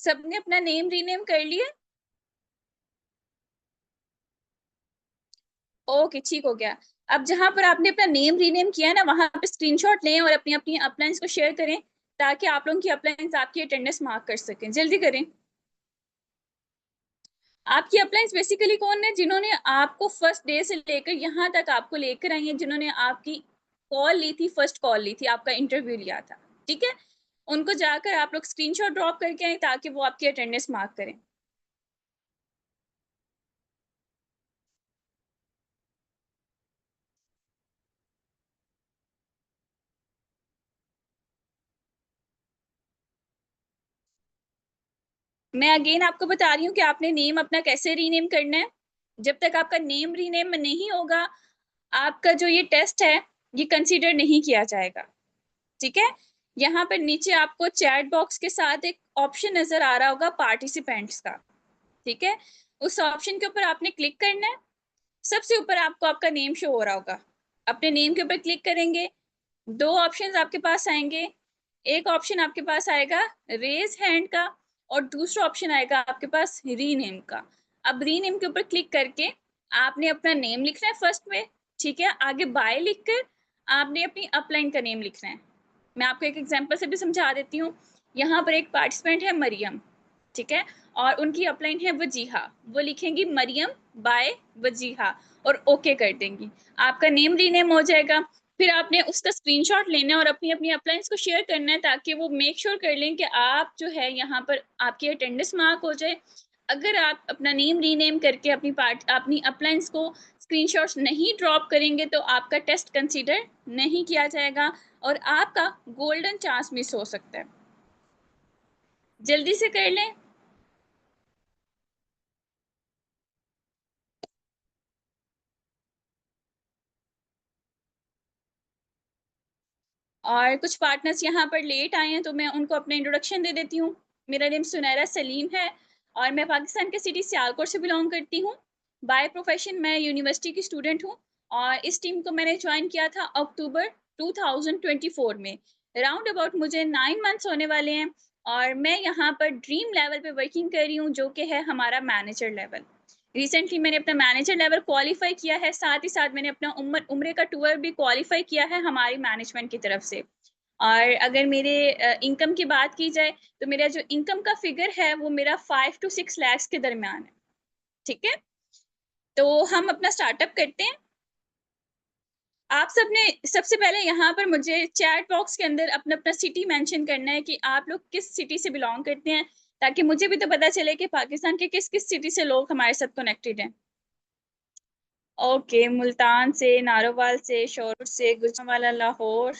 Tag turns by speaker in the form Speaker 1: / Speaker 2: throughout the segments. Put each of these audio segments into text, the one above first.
Speaker 1: सबने अपना name rename कर लिया? ओके, ठीक हो गया। अब जहां पर आपने अपना नेम रीनेम किया है ना, वहां पे स्क्रीनशॉट लें और अपनी अपनी अपलाइंस को शेयर करें, ताकि आप लोगों की अपलाइंस आपकी अटेंडेंस मार्क कर सकें। जल्दी करें। आपकी अपलाइंस बेसिकली कौन है? जिन्होंने आपको फर्स्ट डे से लेकर यहाँ तक आपको लेकर आई है, जिन्होंने आपकी कॉल ली थी, फर्स्ट कॉल ली थी, आपका इंटरव्यू लिया था, ठीक है? उनको जाकर आप लोग स्क्रीनशॉट ड्रॉप करके आए, ताकि वो आपकी अटेंडेंस मार्क करें। मैं अगेन आपको बता रही हूँ कि आपने नेम अपना कैसे रीनेम करना है। जब तक आपका नेम रीनेम नहीं होगा, आपका जो ये टेस्ट है, ये कंसीडर नहीं किया जाएगा, ठीक है? यहाँ पर नीचे आपको चैट बॉक्स के साथ एक ऑप्शन नजर आ रहा होगा पार्टिसिपेंट्स का, ठीक है? उस ऑप्शन के ऊपर आपने क्लिक करना है। सबसे ऊपर आपको आपका नेम शो हो रहा होगा। अपने नेम के ऊपर क्लिक करेंगे, दो ऑप्शंस आपके पास आएंगे। एक ऑप्शन आपके पास आएगा रेज हैंड का, और दूसरा ऑप्शन आएगा आपके पास रीनेम का। अब रीनेम के ऊपर क्लिक करके आपने अपना नेम लिखना है फर्स्ट में, ठीक है? आगे बाय लिखकर आपने अपनी अपलाइन का नेम लिखना है। मैं आपको एक एग्जांपल से भी समझा देती हूँ। यहाँ पर एक पार्टिसिपेंट है मरियम, ठीक है? और उनकी अपलाइन है वजीहा। वो लिखेंगी मरियम बाय वजीहा और ओके कर देंगी। आपका नेम रीनेम हो जाएगा। फिर आपने उसका स्क्रीनशॉट लेना है और अपनी अपनी अपलाइंस को शेयर करना है, ताकि वो मेक श्योर कर लें कि आप जो है यहाँ पर आपकी अटेंडेंस मार्क हो जाए। अगर आप अपना नेम रीनेम करके अपनी अपलाइंस को स्क्रीनशॉट्स नहीं ड्रॉप करेंगे, तो आपका टेस्ट कंसीडर नहीं किया जाएगा और आपका गोल्डन चांस मिस हो सकता है। जल्दी से कर लें। और कुछ पार्टनर्स यहाँ पर लेट आए हैं, तो मैं उनको अपना इंट्रोडक्शन दे देती हूँ। मेरा नेम सुनैरा सलीम है और मैं पाकिस्तान के सिटी सियालकोट से बिलोंग करती हूँ। बाय प्रोफेशन मैं यूनिवर्सिटी की स्टूडेंट हूँ और इस टीम को मैंने ज्वाइन किया था अक्टूबर 2024 में। राउंड अबाउट मुझे 9 मंथ्स होने वाले हैं और मैं यहाँ पर ड्रीम लेवल पे वर्किंग कर रही हूँ, जो कि है हमारा मैनेजर लेवल। रिसेंटली मैंने अपना मैनेजर लेवल क्वालिफाई किया है, साथ ही साथ मैंने अपना उम्रे का टूर भी क्वालिफाई किया है हमारी मैनेजमेंट की तरफ से। और अगर मेरे इनकम की बात की जाए, तो मेरा जो इनकम का फिगर है वो मेरा 5 to 6 लाख के दरमियान है, ठीक है? तो हम अपना स्टार्टअप करते हैं। आप सबने सबसे पहले यहाँ पर मुझे चैट बॉक्स के अंदर अपना अपना सिटी मेंशन करना है कि आप लोग किस सिटी से बिलोंग करते हैं, ताकि मुझे भी तो पता चले कि पाकिस्तान के किस किस सिटी से लोग हमारे साथ कनेक्टेड हैं। ओके, मुल्तान से, नारोवाल से, शोर से, गुजरांवाला, लाहौर।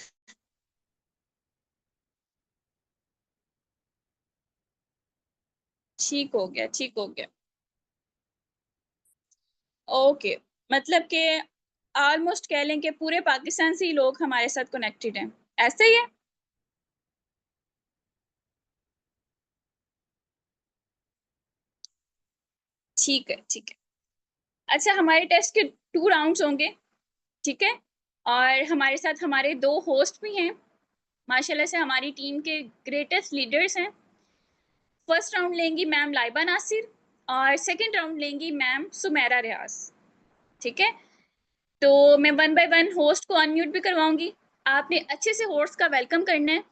Speaker 1: ठीक हो गया, ठीक हो गया। ओके, मतलब कि ऑलमोस्ट कह लें कि पूरे पाकिस्तान से ही लोग हमारे साथ कनेक्टेड हैं, ऐसे ही है? ठीक है, ठीक है। अच्छा, हमारे टेस्ट के 2 राउंड्स होंगे, ठीक है? और हमारे साथ हमारे 2 होस्ट भी हैं। माशाल्लाह से हमारी टीम के ग्रेटेस्ट लीडर्स हैं। फर्स्ट राउंड लेंगी मैम लाइबा नासिर और सेकंड राउंड लेंगी मैम सुमेरा रियाज, ठीक है? तो मैं 1 बाय 1 होस्ट को अनम्यूट भी करवाऊंगी। आपने अच्छे से होस्ट का वेलकम करना है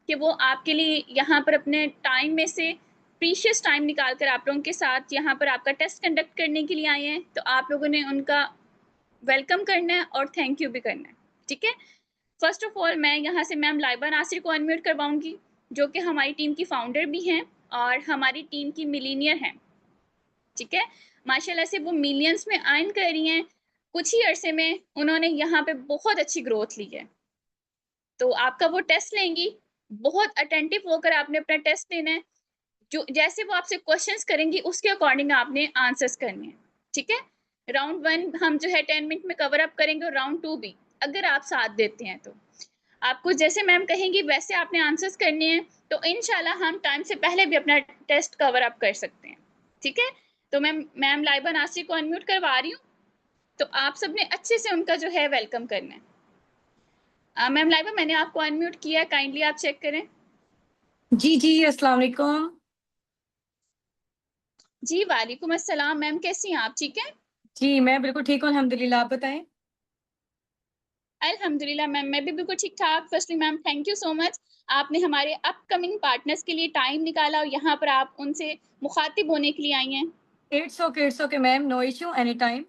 Speaker 1: कि वो आपके लिए यहाँ पर अपने टाइम में से प्रीशियस टाइम निकाल कर आप लोगों के साथ यहाँ पर आपका टेस्ट कंडक्ट करने के लिए आए हैं। तो आप लोगों ने उनका वेलकम करना है और थैंक यू भी करना है, ठीक है? फर्स्ट ऑफ ऑल मैं यहाँ से मैम लाइबा नासिर को अनम्यूट करवाऊंगी, जो कि हमारी टीम की फाउंडर भी हैं और हमारी टीम की मिलीनियर हैं, ठीक है? माशाल्लाह से वो मिलियंस में अर्न कर रही हैं। कुछ ही अरसे में उन्होंने यहाँ पे बहुत अच्छी ग्रोथ ली है। तो आपका वो टेस्ट लेंगी, बहुत अटेंटिव होकर आपने अपना टेस्ट लेना है। जो जैसे वो आपसे क्वेश्चंस करेंगी, उसके अकॉर्डिंग आपने आंसर्स करने हैं, ठीक है? राउंड 1 हम जो है 10 मिनट में कवर अप करेंगे और राउंड 2 भी, अगर आप साथ देते हैं तो। आपको जैसे मैम कहेंगी वैसे आपने आंसर्स करने हैं, तो इंशाल्लाह हम टाइम से पहले भी अपना टेस्ट कवर अप कर सकते हैं, ठीक है? तो मैं मैम लाइबा नासिर को अनम्यूट करवा रही हूँ, तो आप सबने अच्छे से उनका जो है वेलकम करना है। मैम लाइबा, मैंने आपको अनम्यूट किया है, काइंडली आप चेक करें।
Speaker 2: जी जी, अस्सलाम वालेकुम।
Speaker 1: जी, वालेकुम अस्सलाम मैम, कैसी हैं आप? ठीक हैं?
Speaker 2: जी, मैं बिल्कुल ठीक हूँ अल्हम्दुलिल्लाह, आप बताएँ?
Speaker 1: अल्हम्दुलिल्लाह मैम, मैं भी बिल्कुल ठीक-ठाक। Firstly ma'am thank you so much. आपने हमारे अपकमिंग पार्टनर्स के लिए टाइम निकाला और यहाँ पर आप उनसे मुखातिब होने के लिए आई हैं।
Speaker 2: It's okay ma'am, no issue any time.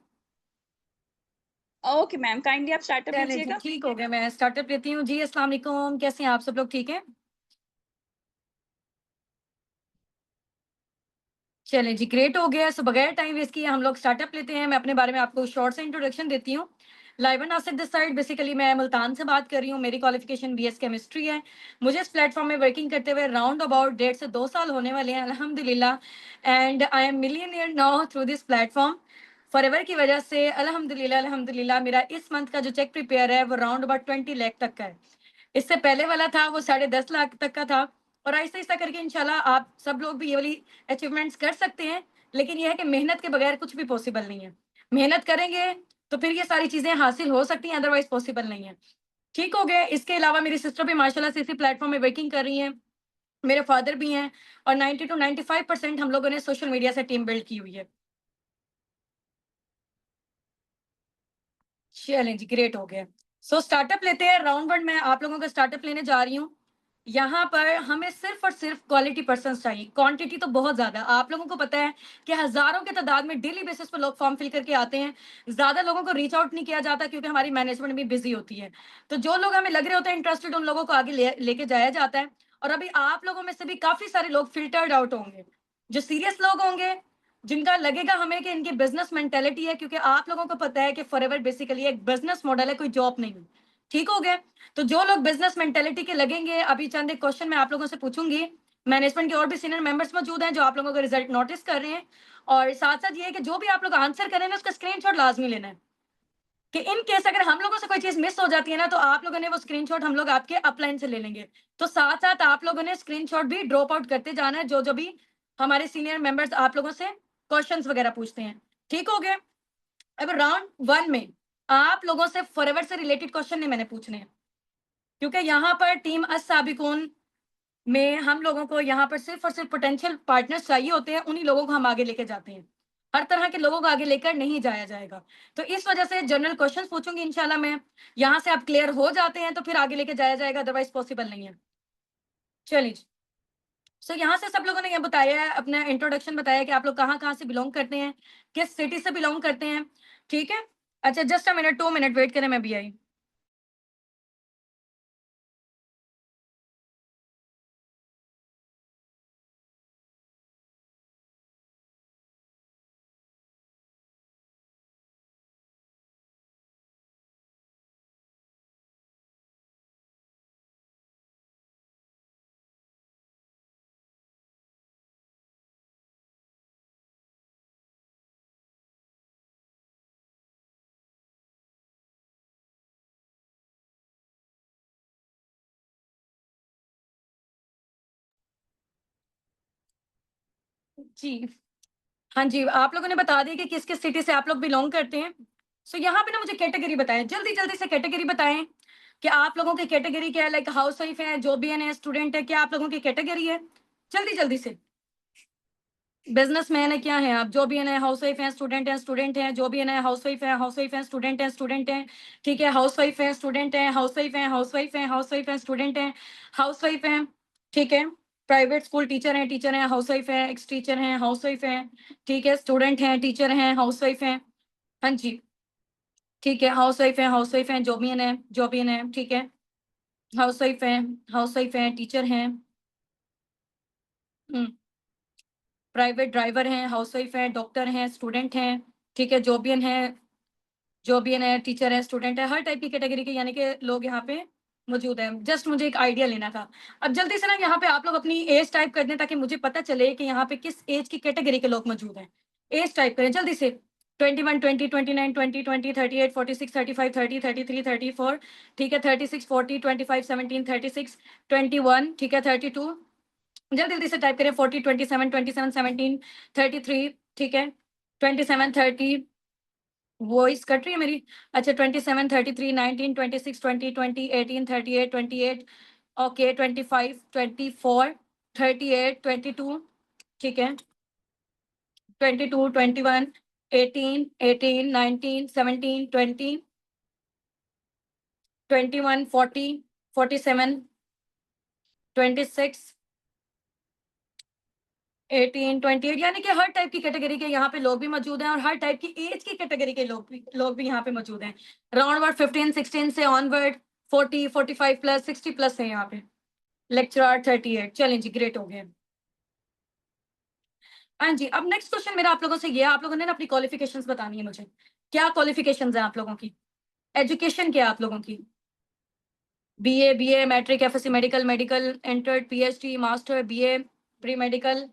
Speaker 1: Okay ma'am, kindly आप स्टार्टअप
Speaker 2: चलें जी,
Speaker 1: लीजिएगा।
Speaker 2: ठीक हो गया, मैं स्टार्टअप लेती हूँ। जी, अस्सलाम वालेकुम, कैसे हैं आप सब लोग ठीक हैं? चलें जी, ग्रेट हो गया। सो बगैर टाइम वेस्ट किए हम लोग स्टार्टअप लेते हैं। मैं अपने बारे में आपको शॉर्ट सा इंट्रोडक्शन देती हूँ। Laiba Nasir this side, basically मैं मुल्तान से बात कर रही हूँ। मेरी क्वालिफिकेशन बीएस केमिस्ट्री है। मुझे इस प्लेटफॉर्म में वर्किंग करते हुए राउंड अबाउट 1.5 से 2 साल होने वाले हैं अल्हम्दुलिल्लाह। And I am millionaire now through this platform. Forever की वजह से अल्हम्दुलिल्लाह मेरा इस मंथ का जो चेक प्रिपेयर है वो राउंड अबाउट 20 लाख तक का है। इससे पहले वाला था वो 10.5 लाख तक का था। और आहिस्ता-आहिस्ता करके इंशाल्लाह आप सब लोग भी ये वाली अचीवमेंट्स कर सकते हैं। लेकिन ये है कि मेहनत के बगैर कुछ भी पॉसिबल नहीं है। मेहनत करेंगे तो फिर ये सारी चीज़ें हासिल हो सकती हैं, अदरवाइज़ पॉसिबल नहीं है। ठीक हो गया। इसके अलावा मेरी सिस्टर भी माशाल्लाह से इसी प्लेटफ़ॉर्म में वर्किंग कर रही हैं। मेरे फादर भी हैं और 90 टू 95% हम लोगों ने सोशल मीडिया से टीम बिल्ड की हुई है। चलें जी, ग्रेट हो गया। सो स्टार्टअप लेते हैं। राउंड 1 मैं आप लोगों का स्टार्टअप लेने जा रही हूँ। यहाँ पर हमें सिर्फ़ और सिर्फ़ क्वालिटी पर्सन्स चाहिए, क्वांटिटी तो बहुत ज़्यादा। आप लोगों को पता है कि हज़ारों की तादाद में डेली बेसिस पे लोग फॉर्म फिल करके आते हैं। ज़्यादा लोगों को रीच आउट नहीं किया जाता क्योंकि हमारी मैनेजमेंट भी बिज़ी होती है। तो जो लोग हमें लग रहे होते हैं इंटरेस्टेड, उन लोगों को आगे लेके जाया जाता है। और अभी आप लोगों में से भी काफ़ी सारे लोग फ़िल्टर्ड आउट होंगे। जो सीरियस लोग होंगे, जिनका लगेगा हमें कि इनकी बिज़नेस मेंटालिटी है, क्योंकि आप लोगों को पता है कि फॉरएवर बेसिकली एक बिज़नेस मॉडल है, कोई जॉब नहीं है। ठीक हो गया? तो जो लोग बिज़नेस मेंटालिटी के लगेंगे, अभी चंद एक क्वेश्चन मैं आप लोगों से पूछूँगी। मैनेजमेंट के और भी सीनियर मेंबर्स मौजूद हैं जो आप लोगों का रिज़ल्ट नोटिस कर रहे हैं। और साथ-साथ ये है कि जो भी आप लोग आंसर करें ना, उसका स्क्रीनशॉट लाज़मी लेना है। कि इन केस अगर हम लोगों से कोई चीज़ मिस हो जाती है ना, तो आप लोगों ने वो स्क्रीनशॉट हम लोग आपके अपलाइन से ले लेंगे। तो साथ-साथ आप लोगों ने स्क्रीनशॉट भी ड्रॉप आउट करते जाना है, जो-जो भी हमारे सीनियर मेंबर्स आप लोगों से क्वेश्चन्स वगैरह पूछते हैं। ठीक हो गया? अब राउंड 1 में आप लोगों से फॉरएवर से रिलेटेड क्वेश्चन नहीं मैंने पूछने हैं, क्योंकि यहाँ पर टीम अस-साबिकून में हम लोगों को यहाँ पर सिर्फ़ और सिर्फ़ पोटेंशियल पार्टनर्स चाहिए होते हैं, उन्हीं लोगों को हम आगे लेके जाते हैं। हर तरह के लोगों को आगे लेकर नहीं जाया जाएगा। तो इस वजह से जनरल क्वेश्चन्स पूछूँगी इंशाल्लाह मैं, यहाँ से आप क्लियर हो जाते हैं तो फिर आगे लेके जाया जाएगा, अदरवाइज़ पॉसिबल नहीं है। चलिए जी। सो यहाँ से सब लोगों ने ये बताया है, अपना इंट्रोडक्शन बताया कि आप लोग कहाँ-कहाँ से बिलॉन्ग करते हैं, किस सिटी से बिलॉन्ग करते हैं, ठीक है? अच्छा just a minute, 2 minute wait करें, मैं अभी आई। जी। हाँ जी, आप लोगों ने बता दिया कि किस-किस सिटी से आप लोग बिलॉन्ग करते हैं। सो यहाँ पे ना मुझे कैटेगरी बताएँ, जल्दी-जल्दी से कैटेगरी बताएँ कि आप लोगों की कैटेगरी क्या है? लाइक हाउसवाइफ है, जॉबियन है, स्टूडेंट है, क्या आप लोगों की कैटेगरी है? जल्दी-जल्दी से। बिज़नेसमैन है, क्या हैं आप? जॉबियन है, हाउसवाइफ हैं, जॉबियन है, हाउसवाइफ है, स्टूडेंट हैं, ठीक है? हाउसवाइफ है, स्टूडेंट है, हाउसवाइफ है, स्टूडेंट हैं, हाउसवाइफ हैं, ठीक है? प्राइवेट स्कूल टीचर हैं, हाउसवाइफ हैं, एक्स टीचर हैं, हाउसवाइफ हैं, ठीक है? स्टूडेंट हैं, टीचर हैं, हाउसवाइफ हैं। हाँ जी, ठीक है, हाउसवाइफ हैं, जॉबियन है, ठीक है? हाउसवाइफ हैं, टीचर हैं, हुँ। प्राइवेट ड्राइवर हैं, हाउसवाइफ हैं, डॉक्टर हैं, स्टूडेंट हैं, ठीक है? जॉबियन है, टीचर है, स्टूडेंट है, हर टाइप की कैटेगरी के यानी कि लोग यहाँ पे मौजूद हैं। जस्ट मुझे एक आइडिया लेना था। अब जल्दी से ना यहाँ पे आप लोग अपनी एज टाइप कर दें ताकि मुझे पता चले कि यहाँ पे किस एज की कैटेगरी के लोग मौजूद हैं। एज टाइप करें जल्दी से। 21, 20, 29, 20, 20, 38, 46, 35, 30, 33, 34, ठीक है? 36, 40, 25, 17, 36, 21, ठीक है? 32, जल्दी-जल्दी से टाइप करें। 40, 27, 27, 17, 33, ठीक है? 27, 30, वॉइस कट रही है मेरी? अच्छा 27, 33, 19, 26, 20, 20, 18, 38, 28, ओके 25, 24, 38, 22, ठीक है? 22, 21, 18, 18, 19, 17, 20, 21, 40, 47, 26, 18, 28, यानी कि हर टाइप की कैटेगरी के यहाँ पे लोग भी मौजूद हैं और हर टाइप की एज की कैटेगरी के लोग भी यहाँ पे मौजूद हैं। राउंड वर्ड 15, 16 से ऑनवर्ड 40, 45 प्लस 60 प्लस है यहाँ पे। लेक्चरर 38। चलें जी, ग्रेट हो गए। हाँ जी, अब नेक्स्ट क्वेश्चन मेरा आप लोगों से ये है, आप लोगों ने ना अपनी क्वालिफिकेशंस बतानी है मुझे। क्या क्वालिफिकेशंस हैं आप लोगों की? एजुकेशन क्या है आप लोगों की? BA, matric, FSc, medical, entered, PhD, master, BA, pre medical.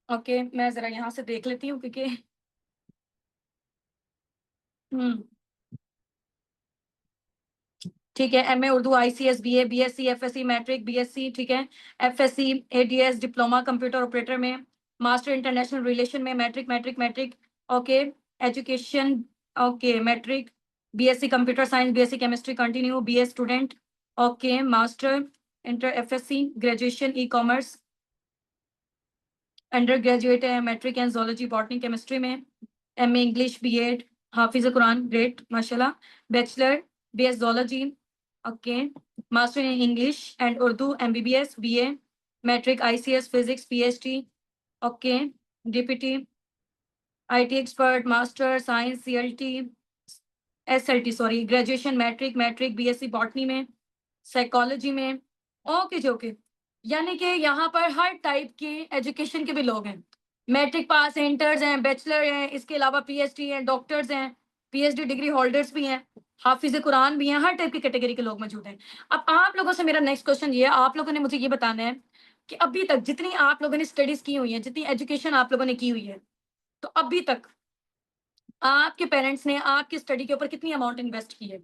Speaker 2: Okay, मैं जरा यहाँ से देख लेती हूँ क्योंकि ठीक है। MA Urdu, ICS, BA, BSc, FSc, matric, BSc, ठीक है। FSc, ADS, diploma computer operator में, मास्टर इंटरनेशनल रिलेशन में, matric. Okay, education, okay, matric, BSc computer science, BSc chemistry continue, BA student, okay, master inter, FSc, graduation e commerce, under graduate है matric and zoology botany chemistry में, MA English, BEd, Hafiz Quran, great माशाल्लाह, bachelor, BS zoology, okay, master in English and Urdu, MBBS, BA, matric, ICS, physics, PhD, okay, DPT, IT expert, master science, CLT, SLT sorry, graduation matric, BSc botany में, psychology में, okay जी, okay. यानी कि यहाँ पर हर type के education के भी लोग हैं। मैट्रिक पास हैं, इंटर्स हैं, बैचलर हैं, इसके अलावा पीएचडी हैं, डॉक्टर्स हैं, पीएचडी डिग्री होल्डर्स भी हैं, हाफिज कुरान भी हैं, हर टाइप की कैटेगरी के लोग मौजूद हैं। अब आप लोगों से मेरा नेक्स्ट क्वेश्चन ये है, आप लोगों ने मुझे ये बताना है कि अभी तक जितनी आप लोगों ने स्टडीज की हुई है, जितनी एजुकेशन आप लोगों ने की हुई है, तो अभी तक आपके पेरेंट्स ने आपकी स्टडी के ऊपर कितनी अमाउंट इन्वेस्ट की है?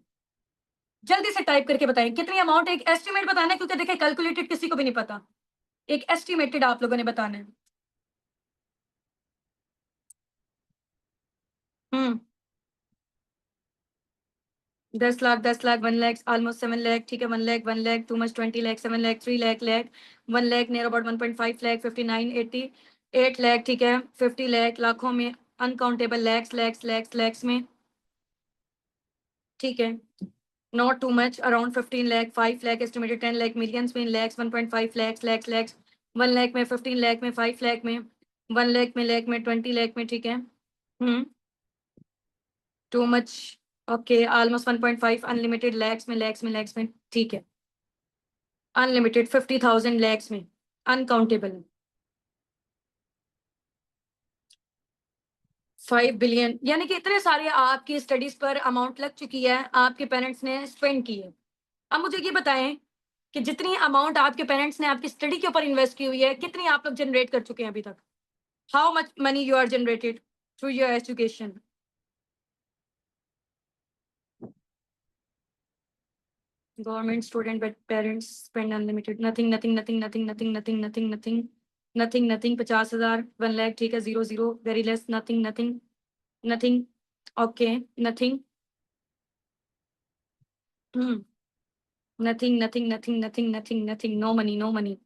Speaker 2: जल्दी से टाइप करके बताएं कितनी अमाउंट, एक एस्टिमेट बताना है क्योंकि देखिए कैलकुलेटेड किसी को भी नहीं पता, एक एस्टिमेटेड आप लोगों ने बताना है। 10 लाख, 10 लाख, 1 लाख, ऑलमोस्ट 7 लाख, ठीक है, 1 lakh, 1 lakh, too much, 20 lakh, 7 lakh, 3 lakh, 1 lakh, near about 1.5 lakh, 59, 80, 8 lakh, ठीक है, 50 लाख, लाखों में, अनकाउंटेबल लैक्स में, ठीक है, not too much, around 15 lakh, 5 lakh estimated, 10 lakh, millions में, लैक्स, 1.5 लैक्स, लैक्स, 1 लाख में, 15 लाख में, 5 लाख में, 1 लाख में, लाख में, 20 लाख में, ठीक है, too much, okay, almost 1.5, unlimited, lakhs में, ठीक है, अनलिमिटेड, 50,000 लैक्स में, अनकाउंटेबल, 5 बिलियन, यानी कि इतने सारे आपकी स्टडीज पर अमाउंट लग चुकी है, आपके पेरेंट्स ने स्पेंड की है। अब मुझे ये बताएं कि जितनी अमाउंट आपके पेरेंट्स ने आपकी स्टडी के ऊपर इन्वेस्ट की हुई है, कितनी आप लोग जनरेट कर चुके हैं अभी तक? How much money you are generated through your education? Government, student, but parents spend unlimited. Nothing. 50,000, 1 lakh, ठीक है, 0, very less, nothing, okay, nothing, no money,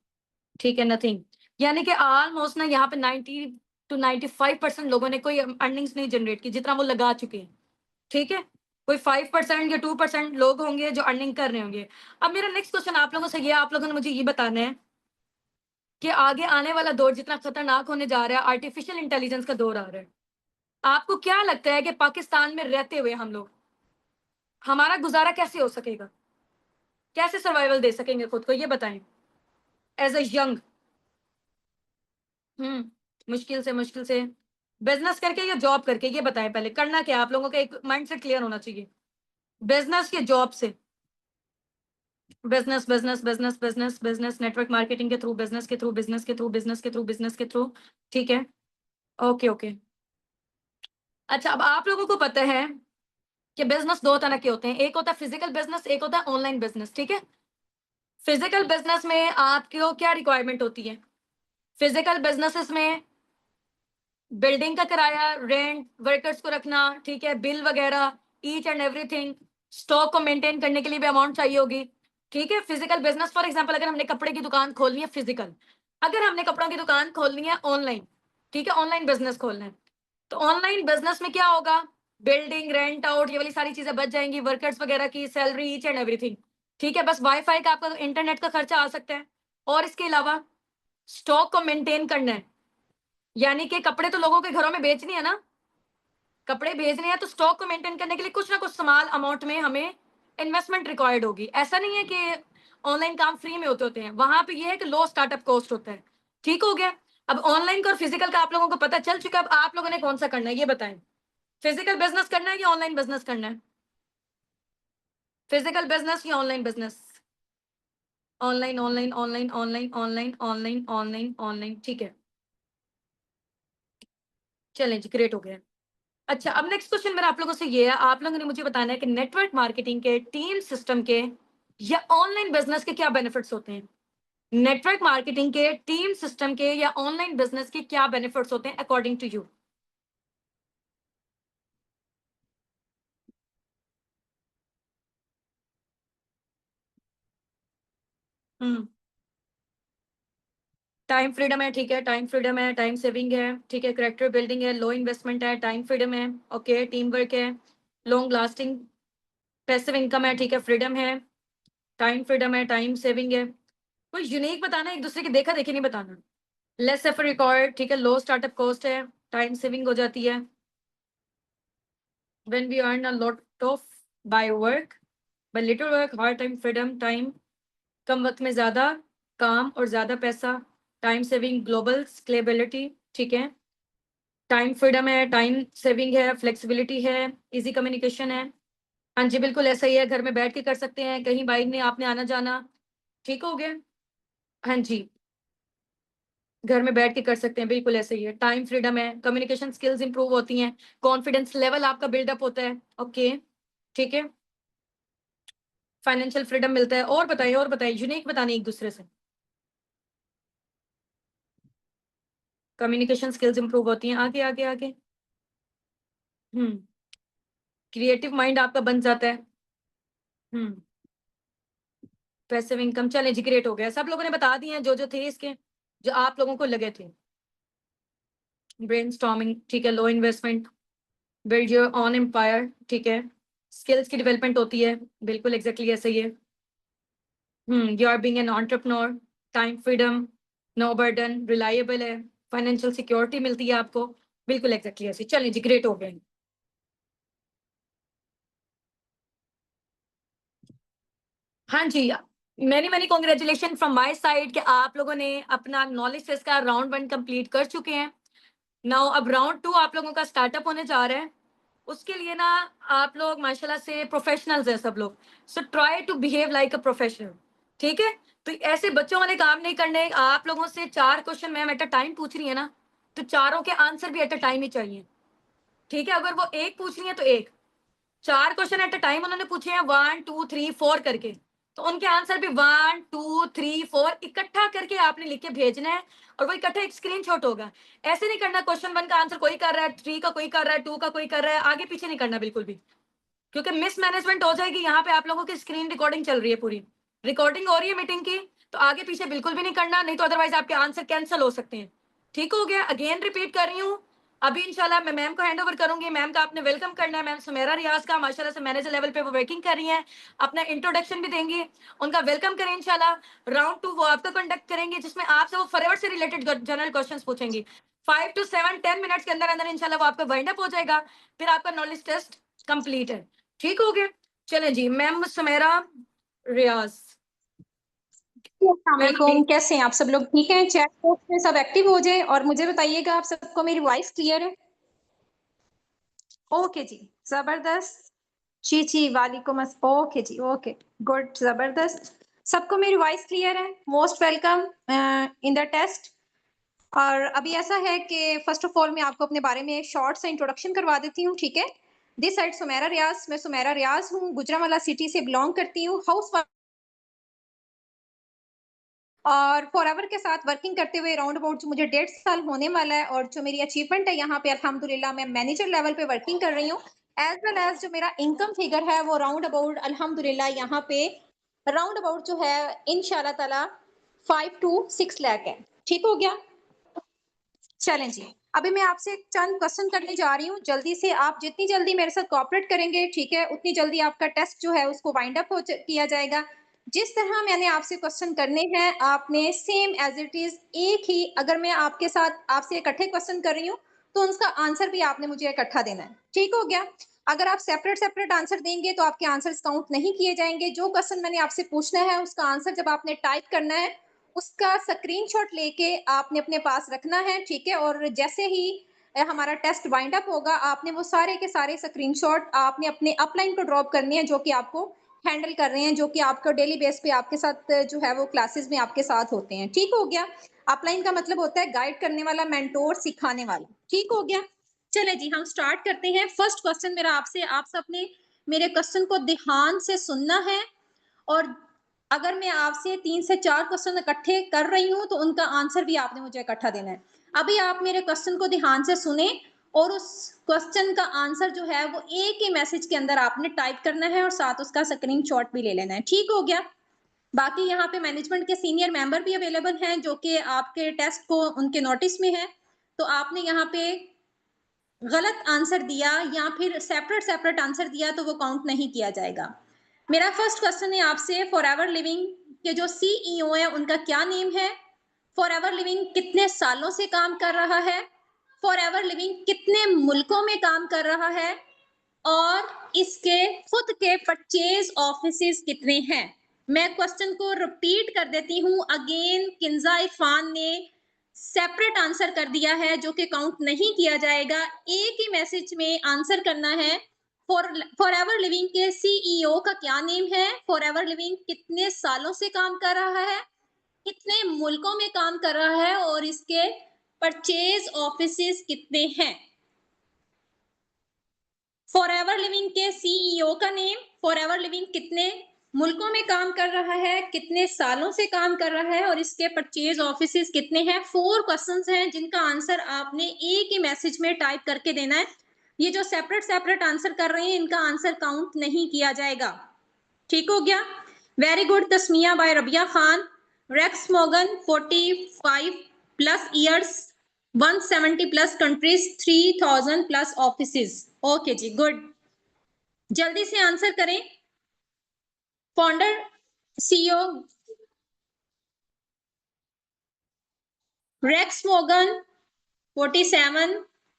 Speaker 2: ठीक है, nothing, यानी कि ऑलमोस्ट ना यहाँ पे 90 to 95% लोगों ने कोई अर्निंग्स नहीं जनरेट की जितना वो लगा चुके हैं, ठीक है, कोई 5% या 2% लोग होंगे जो अर्निंग कर रहे होंगे। अब मेरा नेक्स्ट क्वेश्चन आप लोगों से ये, आप लोगों ने मुझे ये बताना है कि आगे आने वाला दौर जितना खतरनाक होने जा रहा है, आर्टिफिशियल इंटेलिजेंस का दौर आ रहा है, आपको क्या लगता है कि पाकिस्तान में रहते हुए हम लोग, हमारा गुजारा कैसे हो सकेगा, कैसे सर्वाइवल दे सकेंगे खुद को, ये बताएं, एज अ यंग। मुश्किल से बिजनेस करके या जॉब करके, ये बताएं पहले, करना क्या है आप लोगों का, एक माइंडसेट क्लियर होना चाहिए, बिजनेस या जॉब से, बिजनेस, नेटवर्क मार्केटिंग के थ्रू, बिजनेस के थ्रू, ठीक है, ओके। अच्छा, अब आप लोगों को पता है कि बिजनेस दो तरह के होते हैं, एक होता है फिजिकल बिजनेस, एक होता है ऑनलाइन बिजनेस, ठीक है। फिजिकल बिजनेस में आपको क्या रिक्वायरमेंट होती है? फिजिकल बिजनेसेस में बिल्डिंग का किराया, रेंट, वर्कर्स को रखना, ठीक है, बिल वगैरह, ईच एंड एवरीथिंग, स्टॉक को मेंटेन करने के लिए भी अमाउंट चाहिए होगी, ठीक है। फिजिकल बिजनेस, फॉर एग्जांपल अगर हमने कपड़े की दुकान खोलनी है फिजिकल, अगर हमने कपड़ों की दुकान खोलनी है ऑनलाइन, ठीक है, ऑनलाइन बिजनेस खोलना है। तो ऑनलाइन बिजनेस में क्या होगा, बिल्डिंग, रेंट आउट, ये वाली सारी चीजें बच जाएंगी, वर्कर्स वगैरह की सैलरी, ईच एंड एवरीथिंग। ठीक है, बस वाईफाई का आपका इंटरनेट का खर्चा आ सकता है। और इसके अलावा स्टॉक को मेंटेन करना है, यानी कि कपड़े तो लोगों के घरों में बेचने हैं ना, कपड़े भेजने हैं, तो स्टॉक को मेंटेन करने के लिए कुछ ना कुछ स्मॉल अमाउंट में हमें इन्वेस्टमेंट रिक्वायर्ड होगी। ऐसा नहीं है कि ऑनलाइन काम फ्री में होते हैं, वहां पे ये है कि लो स्टार्टअप कॉस्ट होता है। ठीक हो गया। अब ऑनलाइन का और फिजिकल का आप लोगों को पता चल चुका है, अब आप लोगों ने कौन सा करना है ये बताएं। फिजिकल बिजनेस करना है या ऑनलाइन बिजनेस करना है? फिजिकल बिजनेस या online business? Online, online, online, online, online, online, online, online, ठीक है, चलें जी, ग्रेट हो गया। अच्छा, अब नेक्स्ट क्वेश्चन मेरा आप लोगों से ये है, आप लोगों ने मुझे बताना है कि नेटवर्क मार्केटिंग के, टीम सिस्टम के या ऑनलाइन बिजनेस के क्या बेनिफिट्स होते हैं। नेटवर्क मार्केटिंग के, टीम सिस्टम के या ऑनलाइन बिजनेस के क्या बेनिफिट्स होते हैं according to you? Hmm, time freedom है, ठीक है, टाइम फ्रीडम है, टाइम सेविंग है, ठीक है, कैरेक्टर बिल्डिंग है, लो इन्वेस्टमेंट है, टाइम फ्रीडम है, ओके, टीम वर्क है, लॉन्ग लास्टिंग पैसिव इनकम है, ठीक है, फ्रीडम है, टाइम फ्रीडम है, टाइम सेविंग है। कोई यूनिक बताना, एक दूसरे की देखा देखी नहीं बताना। लेस एफर्ट रिक्वायर्ड, ठीक है, लो स्टार्टअप कॉस्ट है, टाइम सेविंग हो जाती है, when we earn a lot of by work, by little work, hard time freedom, time कम वक्त में ज्यादा काम और ज्यादा पैसा, टाइम सेविंग, ग्लोबल स्केलेबिलिटी, ठीक है, टाइम फ्रीडम है, टाइम सेविंग है, फ्लेक्सिबिलिटी है, इजी कम्युनिकेशन है। हाँ जी, बिल्कुल ऐसा ही है, घर में बैठ के कर सकते हैं, कहीं बाइक में आपने आना जाना, ठीक हो गया। हाँ जी, घर में बैठ के कर सकते हैं, बिल्कुल ऐसे ही है, टाइम फ्रीडम है, कम्युनिकेशन स्किल्स इंप्रूव होती हैं, कॉन्फिडेंस लेवल आपका बिल्डअप होता है, ओके, ठीक है, फाइनेंशियल फ्रीडम मिलता है। और बताइए यूनिक बताने एक दूसरे से। कम्युनिकेशन स्किल्स इंप्रूव होती हैं, आगे आगे आगे। हम्म, क्रिएटिव माइंड आपका बन जाता है। हम्म, पैसिव इनकम, चले जी, ग्रेट हो गया, सब लोगों ने बता दिए हैं जो जो थे इसके, जो आप लोगों को लगे थे। ब्रेनस्टॉर्मिंग, ठीक है, low investment, build your own empire, ठीक है, स्किल्स की डेवलपमेंट होती है, बिल्कुल एग्जैक्टली ऐसे ही है। You are being an entrepreneur, time freedom, no burden, reliable है, फाइनेंशियल सिक्योरिटी मिलती है आपको, बिल्कुल एग्जैक्टली ऐसे। चलिए जी, ग्रेट हो गए। हाँ जी, many many congratulation from my side कि आप लोगों ने अपना नॉलेज टेस्ट का राउंड 1 कंप्लीट कर चुके हैं। नाउ अब राउंड 2 आप लोगों का स्टार्टअप होने जा रहा है। उसके लिए ना आप लोग माशाल्लाह से प्रोफेशनल्स हैं सब लोग, so try to behave like a professional, ठीक है। तो ऐसे बच्चों वाले काम नहीं करने। आप लोगों से 4 question ma'am at a time पूछ रही है ना, तो चारों के आंसर भी एट अ टाइम ही चाहिए, ठीक है। अगर वो एक पूछ रही है तो एक, 4 क्वेश्चन एट अ टाइम उन्होंने पूछे हैं, 1 2 3 4 करके, तो उनके आंसर भी 1 2 3 4 इकट्ठा करके आपने लिख के भेजना है, और वो इकट्ठा एक स्क्रीनशॉट होगा। ऐसे नहीं करना क्वेश्चन 1 का आंसर कोई कर रहा है, 3 का कोई कर रहा है, 2 का कोई कर रहा है, आगे पीछे नहीं करना बिल्कुल भी, क्योंकि मिसमैनेजमेंट हो जाएगी। यहाँ पे आप लोगों की स्क्रीन रिकॉर्डिंग चल रही है, पूरी रिकॉर्डिंग हो रही है मीटिंग की, तो आगे पीछे बिल्कुल भी नहीं करना, नहीं तो अदरवाइज आपके आंसर कैंसिल हो सकते हैं। ठीक हो गया। अगेन रिपीट कर रही हूँ, अभी इंशाल्लाह मैं मैम को हैंड ओवर करूंगी। मैम का आपने वेलकम करना है। मैम सुमेरा रियाज का माशाल्लाह से मैनेजर लेवल पे वो वर्किंग कर रही हैं, अपना इंट्रोडक्शन भी देंगी, उनका वेलकम करें इंशाल्लाह। राउंड 2 वो आपका कंडक्ट करेंगे, जिसमें आपसे वो फॉरएवर से रिलेटेड जनरल क्वेश्चंस पूछेंगी। 5 to 7 10 मिनट्स के अंदर अंदर इंशाल्लाह वो आपका वाइंड अप हो जाएगा, फिर आपका नॉलेज टेस्ट कंप्लीट है। ठीक हो गया। चलें जी, मैम सुमेरा रियाज।
Speaker 3: अस्सलाम
Speaker 2: मैम
Speaker 3: वालेकुम, कैसे हैं आप सब लोग? ठीक हैं? चैट बॉक्स में सब एक्टिव हो जाएं और मुझे बताइएगा आप सबको मेरी वॉइस क्लियर है? ओके जी, जबरदस्त। जी वालेकुम ओके जी, ओके, गुड, जबरदस्त। सबको मेरी वॉइस क्लियर है? Most welcome in the test. और अभी ऐसा है कि फर्स्ट ऑफ ऑल मैं आपको अपने बारे में शॉर्ट सा इंट्रोडक्शन करवा देती हूँ, ठीक है। दिस साइड सुमेरा रियाज, मैं सुमेरा रियाज हूँ, गुजरांवाला सिटी से बिलोंग करती हूँ, हाउस और फॉरएवर के साथ वर्किंग करते हुए राउंड अबाउट जो मुझे 1.5 साल होने वाला है, और जो मेरी अचीवमेंट है यहाँ पे अल्हम्दुलिल्लाह मैं मैनेजर लेवल पे वर्किंग कर रही हूँ। एज वेल एज जो मेरा इनकम फिगर है वो राउंड अबाउट अल्हम्दुलिल्लाह यहाँ पे राउंड अबाउट जो है इंशाल्लाह ताला 5 to 6 लाख है। ठीक हो गया। चलें जी, अभी मैं आपसे एक चंद क्वेश्चन करने जा रही हूँ, जल्दी से आप जितनी जल्दी मेरे साथ कोऑपरेट करेंगे, ठीक है, उतनी जल्दी आपका टेस्ट जो है उसको वाइंड अप किया जाएगा। जिस तरह मैंने आपसे क्वेश्चन करने हैं, आपने सेम एज इट इज एक ही, अगर मैं आपके साथ आपसे इकट्ठे क्वेश्चन कर रही हूँ तो उसका आंसर भी आपने मुझे इकट्ठा देना है, ठीक हो गया। अगर आप सेपरेट सेपरेट आंसर देंगे तो आपके आंसर्स काउंट नहीं किए जाएंगे। जो क्वेश्चन मैंने आपसे पूछना है उसका आंसर जब आपने टाइप करना है उसका स्क्रीनशॉट लेके आपने अपने पास रखना है, ठीक है। और जैसे ही हमारा टेस्ट वाइंड अप होगा, आपने वो सारे के सारे स्क्रीनशॉट आपने अपने अपलाइन को ड्रॉप करने हैं, जो कि आपको हैंडल कर रहे हैं, जो कि आपको डेली बेस पे आपके साथ जो है वो क्लासेस में आपके साथ होते हैं, ठीक हो गया। अपलाइन का मतलब होता है गाइड करने वाला, मेंटोर, सिखाने वाला, ठीक हो गया। चले जी, हम स्टार्ट करते हैं। फर्स्ट क्वेश्चन मेरा आपसे, आप सबने मेरे क्वेश्चन को ध्यान से सुनना है, और अगर मैं आपसे 3 से 4 क्वेश्चन इकट्ठे कर रही हूँ तो उनका आंसर भी आपने मुझे इकट्ठा देना है। अभी आप मेरे क्वेश्चन को ध्यान से सुने और उस क्वेश्चन का आंसर जो है वो एक ही मैसेज के अंदर आपने टाइप करना है और साथ उसका स्क्रीनशॉट भी ले लेना है, ठीक हो गया। बाकी यहाँ पे मैनेजमेंट के सीनियर मेंबर भी अवेलेबल हैं जो कि आपके टेस्ट को उनके नोटिस में है, तो आपने यहाँ पे गलत आंसर दिया या फिर सेपरेट सेपरेट आंसर दिया तो वो काउंट नहीं किया जाएगा। मेरा फर्स्ट क्वेश्चन है आपसे, फॉरएवर लिविंग के जो सीईओ है उनका क्या नेम है? फॉरएवर लिविंग कितने सालों से काम कर रहा है? फॉरएवर लिविंग कितने मुल्कों में काम कर रहा है? और इसके खुद के परचेज ऑफिसेस कितने हैं? मैं क्वेश्चन को रिपीट कर देती हूं अगेन। किंजा इरफान ने सेपरेट आंसर कर दिया है जो कि काउंट नहीं किया जाएगा। एक ही मैसेज में आंसर करना है। फॉरएवर लिविंग के सीईओ का क्या नेम है? फॉरएवर लिविंग कितने सालों से काम कर रहा है? कितने मुल्कों में काम कर रहा है? और इसके परचेज ऑफिसेस कितने हैं? फॉरएवर लिविंग के सीईओ का नेम, फॉरएवर लिविंग कितने मुल्कों में काम कर रहा है, कितने सालों से काम कर रहा है, और इसके परचेज ऑफिसेस कितने हैं। 4 क्वेश्चंस हैं जिनका आंसर आपने एक ही मैसेज में टाइप करके देना है। ये जो सेपरेट सेपरेट आंसर कर रहे हैं इनका आंसर काउंट नहीं किया जाएगा, ठीक हो गया। Very good Tasmia by Rabia Khan. Rex Morgan 45 plus years, 170 plus countries, 3000 plus offices. Okay जी, गुड। जल्दी से आंसर करें। Founder, CEO Rex Morgan 47,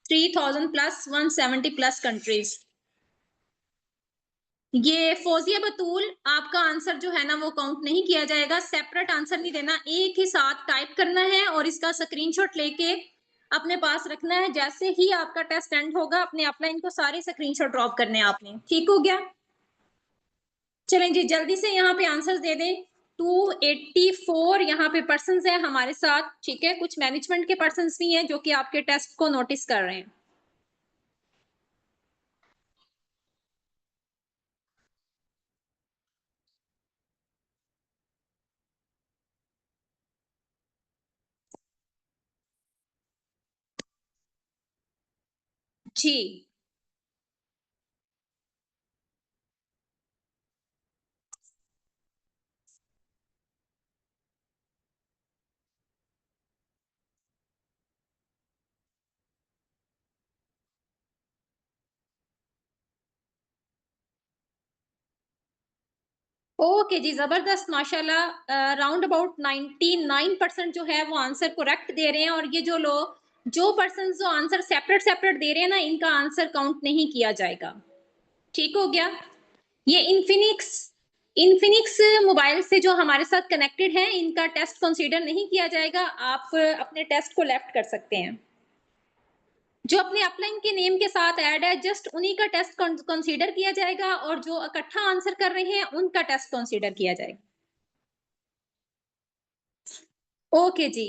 Speaker 3: 3000 plus, 170 plus countries. ये फौजिया बतूल, आपका आंसर जो है ना वो काउंट नहीं किया जाएगा। सेपरेट आंसर नहीं देना, एक ही साथ टाइप करना है और इसका स्क्रीनशॉट लेके अपने पास रखना है। जैसे ही आपका टेस्ट एंड होगा अपने अपलाइन को सारे स्क्रीनशॉट ड्रॉप करने हैं आपने, ठीक हो गया। चलें जी, जल्दी से यहाँ पे आंसर दे दें। 284 यहाँ पे पर्सन है हमारे साथ, ठीक है। कुछ मैनेजमेंट के पर्सन भी हैं जो कि आपके टेस्ट को नोटिस कर रहे हैं। जी, ओके जी, जबरदस्त, माशाल्लाह। राउंड अबाउट 99% जो है वो आंसर करेक्ट दे रहे हैं। और ये जो लोग, जो पर्सन जो आंसर सेपरेट सेपरेट दे रहे हैं ना, इनका आंसर काउंट नहीं किया जाएगा, ठीक हो गया। ये इन्फिनिक्स इन्फिनिक्स मोबाइल से जो हमारे साथ कनेक्टेड है, इनका टेस्ट कंसीडर नहीं किया जाएगा। आप अपने टेस्ट को लेफ्ट कर सकते हैं। जो अपने अपलाइन के नेम के साथ ऐड है, जस्ट उन्हीं का टेस्ट कंसीडर किया जाएगा, और जो इकट्ठा आंसर कर रहे हैं उनका टेस्ट कंसीडर किया जाएगा। ओके जी,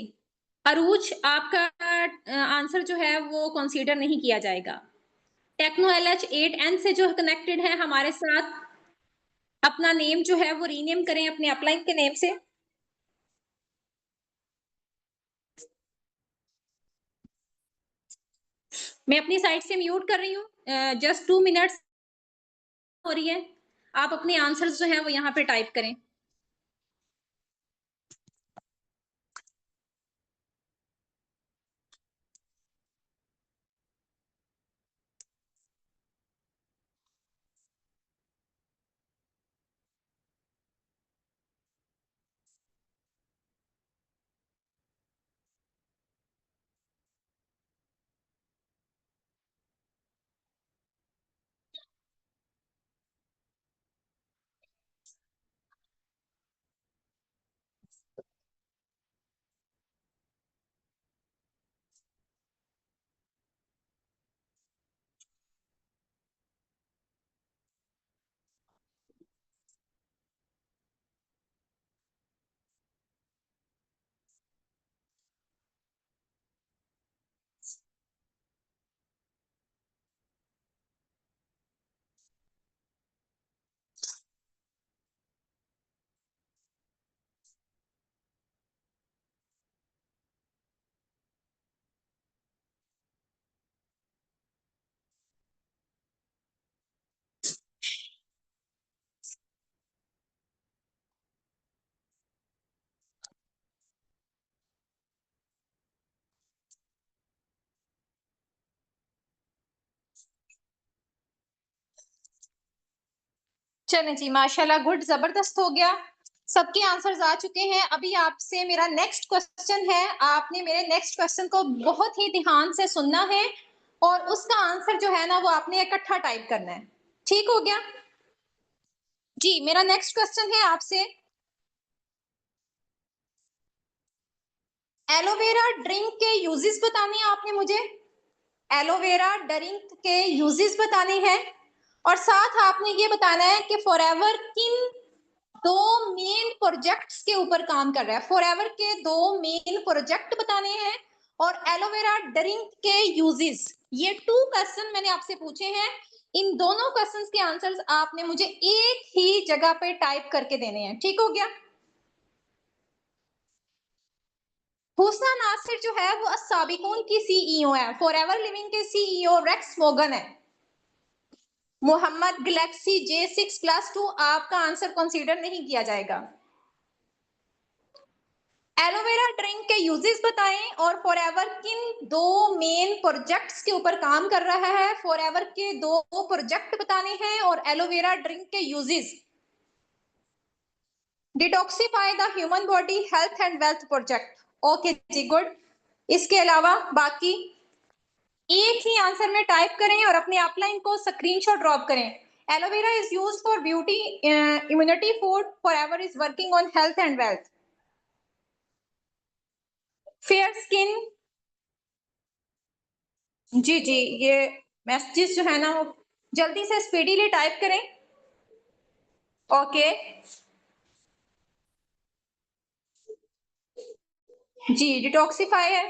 Speaker 3: अरूज, आपका आंसर जो है वो कंसीडर नहीं किया जाएगा। टेक्नो LH8N से जो कनेक्टेड है हमारे साथ, अपना नेम जो है वो रीनेम करें अपने अपलाइन के नेम से। मैं अपनी साइड से म्यूट कर रही हूँ, जस्ट 2 मिनट्स हो रही है। आप अपने आंसर्स जो है वो यहाँ पे टाइप करें। चलें जी, माशाल्लाह, गुड, जबरदस्त हो गया। सबके आंसर्स आ चुके हैं। अभी आपसे मेरा नेक्स्ट क्वेश्चन है। आपने मेरे नेक्स्ट क्वेश्चन को बहुत ही ध्यान से सुनना है और उसका आंसर जो है ना वो आपने इकट्ठा टाइप करना है। ठीक हो गया जी? मेरा नेक्स्ट क्वेश्चन है आपसे, एलोवेरा ड्रिंक के यूजेस बताने हैं आपने मुझे। एलोवेरा ड्रिंक के यूजेस बताने हैं और साथ आपने ये बताना है कि फॉरएवर किन दो मेन प्रोजेक्ट्स के ऊपर काम कर रहा है। फॉरएवर के दो मेन प्रोजेक्ट बताने हैं और एलोवेरा ड्रिंक के यूजेस। ये 2 क्वेश्चन मैंने आपसे पूछे हैं। इन दोनों क्वेश्चंस के आंसर्स आपने मुझे एक ही जगह पे टाइप करके देने हैं। ठीक हो गया? हुस्ना नासिर जो है वो अस्साबिकून की सीईओ है। फॉरएवर लिविंग के सीईओ रेक्स वोगन है। मोहम्मद गैलेक्सी J6+2 आपका आंसर कंसीडर नहीं किया जाएगा। एलोवेरा ड्रिंक के यूजेस बताएं और फॉरएवर किन दो मेन प्रोजेक्ट्स के ऊपर काम कर रहा है। फॉरएवर के दो प्रोजेक्ट बताने हैं और एलोवेरा ड्रिंक के uses. Detoxify the human body health and wealth project. Okay जी, गुड। इसके अलावा बाकी एक ही आंसर में टाइप करें और अपने अपलाइन को स्क्रीनशॉट ड्रॉप करें। Aloe vera is used for beauty immunity food, Forever is working on health and wealth. Fair skin, जी जी, ये मैसेजेस जो है ना वो जल्दी से स्पीडीली टाइप करें। ओके जी, डिटॉक्सिफाई है,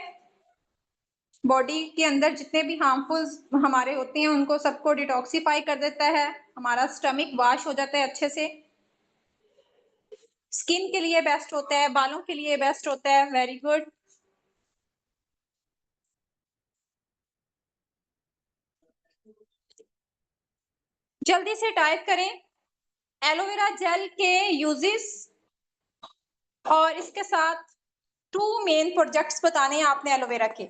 Speaker 3: बॉडी के अंदर जितने भी हार्मफुल हमारे होते हैं उनको सबको डिटॉक्सिफाई कर देता है। हमारा स्टमक वॉश हो जाता है अच्छे से। स्किन के लिए बेस्ट होता है, बालों के लिए बेस्ट होता है। Very good. जल्दी से टाइप करें एलोवेरा जेल के यूजेस और इसके साथ 2 मेन प्रोजेक्ट्स बताने हैं आपने एलोवेरा के।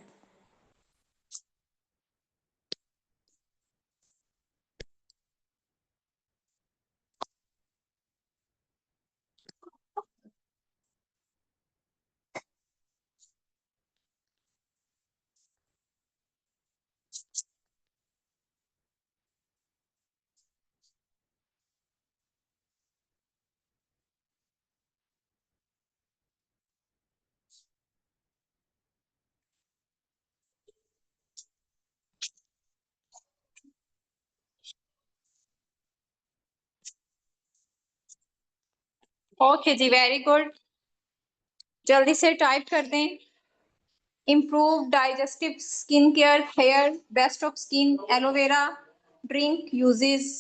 Speaker 3: ओके जी, वेरी गुड। जल्दी से टाइप कर दें। Improve digestive skin care hair best of skin aloe vera drink uses.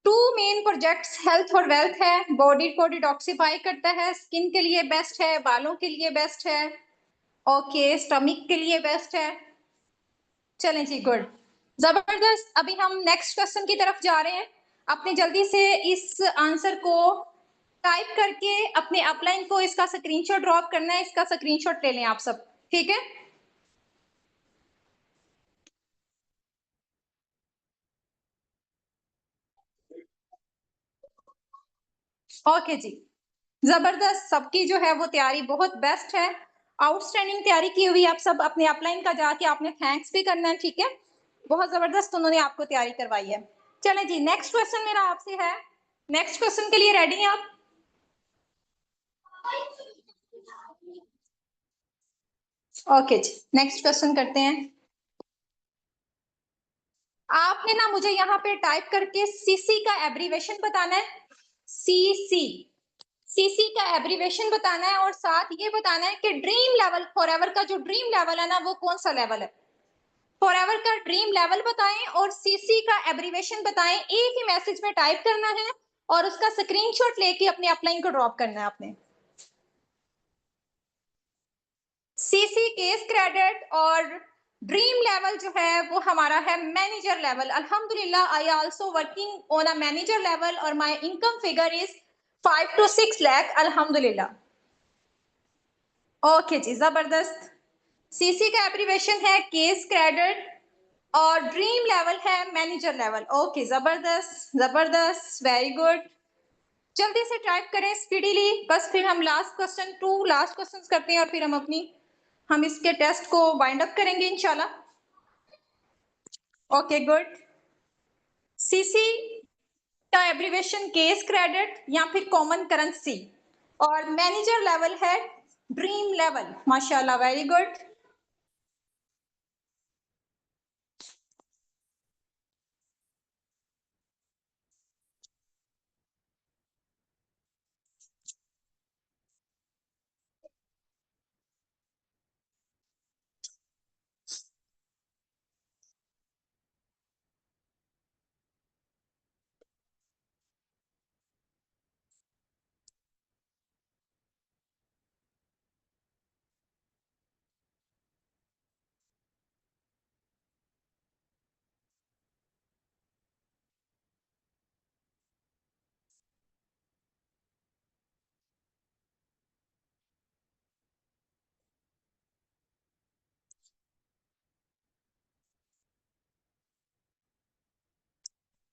Speaker 3: Two main projects health और वेल्थ है। बॉडी को डिटॉक्सिफाई करता है, स्किन के लिए बेस्ट है, बालों के लिए बेस्ट है। ओके, स्टमक के लिए बेस्ट है। चलें जी, गुड, जबरदस्त। अभी हम नेक्स्ट क्वेश्चन की तरफ जा रहे हैं। अपने जल्दी से इस आंसर को टाइप करके अपने अपलाइन को इसका स्क्रीनशॉट ड्रॉप करना है। इसका स्क्रीनशॉट ले लें आप सब, ठीक है? ओके जी, जबरदस्त। सबकी जो है वो तैयारी बहुत बेस्ट है। आउटस्टैंडिंग तैयारी की हुई। आप सब अपने अपलाइन का जाके आपने थैंक्स भी करना है, ठीक है? बहुत जबरदस्त उन्होंने आपको तैयारी करवाई है। चलें जी, नेक्स्ट क्वेश्चन मेरा आपसे है। नेक्स्ट क्वेश्चन के लिए रेडी हैं आप? ओके जी, नेक्स्ट क्वेश्चन करते हैं। आपने ना मुझे यहाँ पे टाइप करके सीसी का एब्रीवेशन बताना है। सीसी, सीसी का एब्रीवेशन बताना है और साथ ये बताना है कि ड्रीम लेवल, फॉरएवर का जो ड्रीम लेवल है ना वो कौन सा लेवल है। फॉरएवर का ड्रीम लेवल बताएं और सीसी का एब्रीवेशन बताएं। एक ही मैसेज में टाइप करना है और उसका स्क्रीनशॉट लेके अपने अपलाइन को ड्रॉप करना है आपने। सीसी केस क्रेडिट और ड्रीम लेवल जो है वो हमारा है मैनेजर लेवल। अल्हम्दुलिल्लाह, I also working on a manager level और my income figure is 5 to 6 lakh. अल्हम्दुलिल्लाह। ओके जी, जबरदस्त। सीसी का एब्रीवेशन है केस क्रेडिट और ड्रीम लेवल है मैनेजर लेवल। ओके, जबरदस्त जबरदस्त, वेरी गुड। जल्दी से टाइप करें स्पीडीली, बस फिर हम लास्ट क्वेश्चन 2 लास्ट क्वेश्चंस करते हैं और फिर हम इसके टेस्ट को वाइंड अप करेंगे इंशाल्लाह। Okay good. सीसी का एब्रीवेशन केस क्रेडिट या फिर कॉमन करेंसी और मैनेजर लेवल है ड्रीम लेवल। माशाल्लाह, वेरी गुड।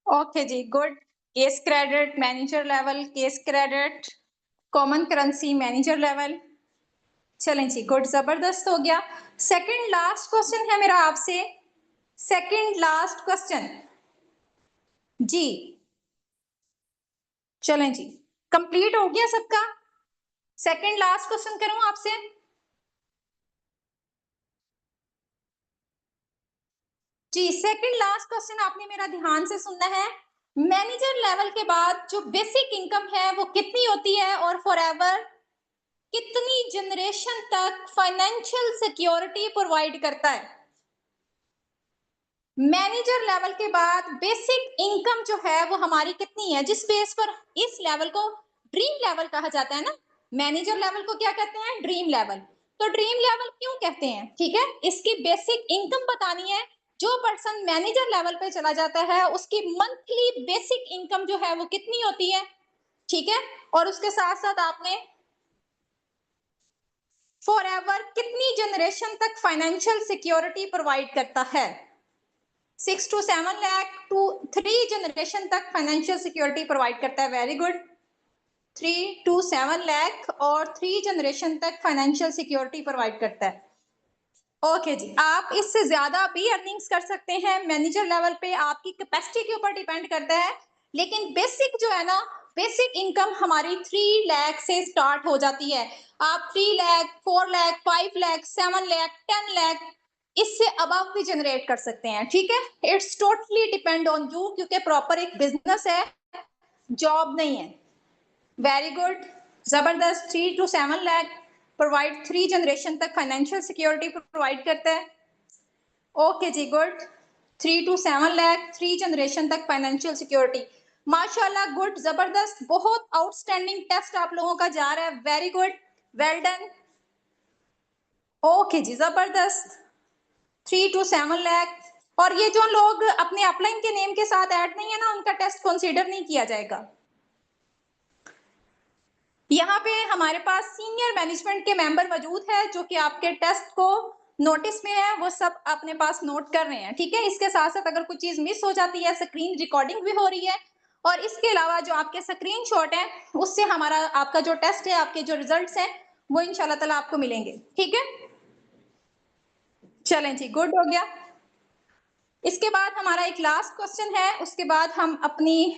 Speaker 3: ओके जी, good. Case credit manager level, case credit common currency manager level. चलें जी, गुड, जबरदस्त हो गया। सेकंड लास्ट क्वेश्चन है मेरा आपसे, सेकंड लास्ट क्वेश्चन जी। चलें जी, कंप्लीट हो गया सबका? सेकंड लास्ट क्वेश्चन करूं आपसे? जी, सेकंड लास्ट क्वेश्चन आपने मेरा ध्यान से सुनना है। मैनेजर लेवल के बाद जो बेसिक इनकम है वो कितनी होती है और फॉरएवर कितनी जनरेशन तक फाइनेंशियल सिक्योरिटी प्रोवाइड करता है? मैनेजर लेवल के बाद बेसिक इनकम जो है वो हमारी कितनी है, जिस बेस पर इस लेवल को ड्रीम लेवल कहा जाता है ना। मैनेजर लेवल को क्या कहते हैं? Dream level. तो ड्रीम लेवल क्यों कहते हैं? ठीक है, इसकी बेसिक इनकम बतानी है। जो पर्सन मैनेजर लेवल पे चला जाता है उसकी मंथली बेसिक इनकम जो है वो कितनी होती है, ठीक है। और उसके साथ साथ आपने फॉरएवर कितनी जनरेशन तक फाइनेंशियल सिक्योरिटी प्रोवाइड करता है? 6 to 7 लाख टू 3 जनरेशन तक फाइनेंशियल सिक्योरिटी प्रोवाइड करता है। Very good. 3 to 7 लाख और 3 जनरेशन तक फाइनेंशियल सिक्योरिटी प्रोवाइड करता है। ओके जी, आप इससे ज्यादा भी अर्निंग्स कर सकते हैं मैनेजर लेवल पे, आपकी कैपेसिटी के ऊपर डिपेंड करता है। लेकिन बेसिक जो है ना, बेसिक इनकम हमारी 3 लाख से स्टार्ट हो जाती है। आप 3 लाख, 4 लाख, 5 लाख, 7 लाख, 10 लाख इससे अबव भी जनरेट कर सकते हैं, ठीक है। It's totally depend on you, क्योंकि प्रॉपर एक बिजनेस है, जॉब नहीं है। वेरी गुड, जबरदस्त। 3 to 7 लाख प्रोवाइड 3 जनरेशन तक फाइनेंशियल सिक्योरिटी प्रोवाइड करता है। ओके जी, गुड। 3 to 7 लाख 3 जनरेशन तक फाइनेंशियल सिक्योरिटी। माशाल्लाह, गुड, जबरदस्त, बहुत आउटस्टैंडिंग टेस्ट आप लोगों का जा रहा है। Very good, well done. Okay जी, जबरदस्त। 3 to 7 लाख। और ये जो लोग अपने अपलाइन के नेम के साथ ऐड नहीं है ना, उनका टेस्ट कंसीडर नहीं किया जाएगा। यहाँ पे हमारे पास सीनियर मैनेजमेंट के मेंबर मौजूद है जो कि आपके टेस्ट को नोटिस में है, वो सब अपने पास नोट कर रहे हैं, ठीक है। इसके साथ साथ अगर कुछ चीज मिस हो जाती है, स्क्रीन रिकॉर्डिंग भी हो रही है। और इसके अलावा जो आपके स्क्रीनशॉट है उससे हमारा आपका जो टेस्ट है, आपके जो रिजल्ट्स हैं वो इंशाल्लाह ताला आपको मिलेंगे, ठीक है। चलें जी, गुड हो गया। इसके बाद हमारा एक लास्ट क्वेश्चन है, उसके बाद हम अपनी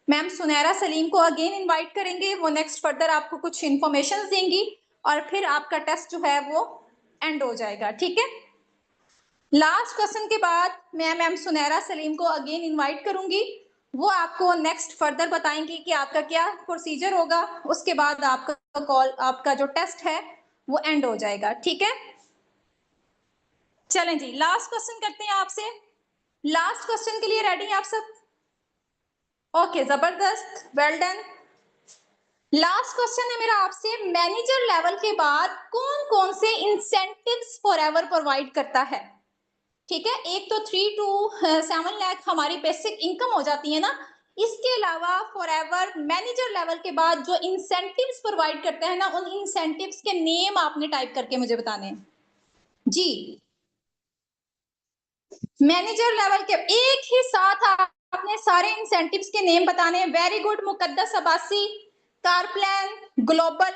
Speaker 3: मैम सुनैरा सलीम को अगेन इनवाइट करेंगे। वो नेक्स्ट फर्दर आपको कुछ इंफॉर्मेशन देंगी और फिर आपका टेस्ट जो है वो एंड हो जाएगा, ठीक है। लास्ट क्वेश्चन के बाद मैं मैम सुनैरा सलीम को अगेन इनवाइट करूंगी। वो आपको नेक्स्ट फर्दर बताएंगी कि आपका क्या प्रोसीजर होगा। उसके बाद आपका कॉल, आपका जो टेस्ट है वो एंड हो जाएगा, ठीक है। चलें जी, लास्ट क्वेश्चन करते हैं आपसे। लास्ट क्वेश्चन के लिए रेडी हैं आप सब? ओके, जबरदस्त, वेल डन। लास्ट क्वेश्चन है मेरा आपसे, मैनेजर लेवल के बाद कौन कौन से इंसेंटिव्स फॉरएवर प्रोवाइड करता है, ठीक है। एक तो 3 to 7 लाख हमारी बेसिक इनकम हो जाती है ना। इसके अलावा फॉरएवर मैनेजर लेवल के बाद जो इंसेंटिव्स प्रोवाइड करते हैं ना, उन इंसेंटिव्स के नेम आपने टाइप करके मुझे बताने हैं। जी मैनेजर लेवल के एक ही साथ आपने सारे इंसेंटिव्स के नेम बताने हैं। Very good Muqaddas Abbasi, car plan, global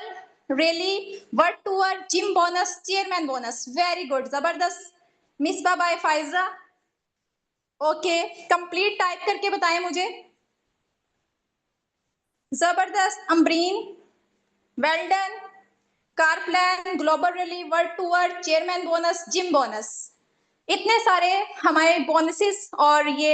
Speaker 3: rally, world tour, gym bonus, chairman bonus. Very good, जबरदस्त। मिस बाय फाइजा, ओके कंप्लीट टाइप करके बताएं मुझे। जबरदस्त Ambreen, well done. Car plan, global rally, world tour, chairman bonus, gym bonus, इतने सारे हमारे बोनसेस और ये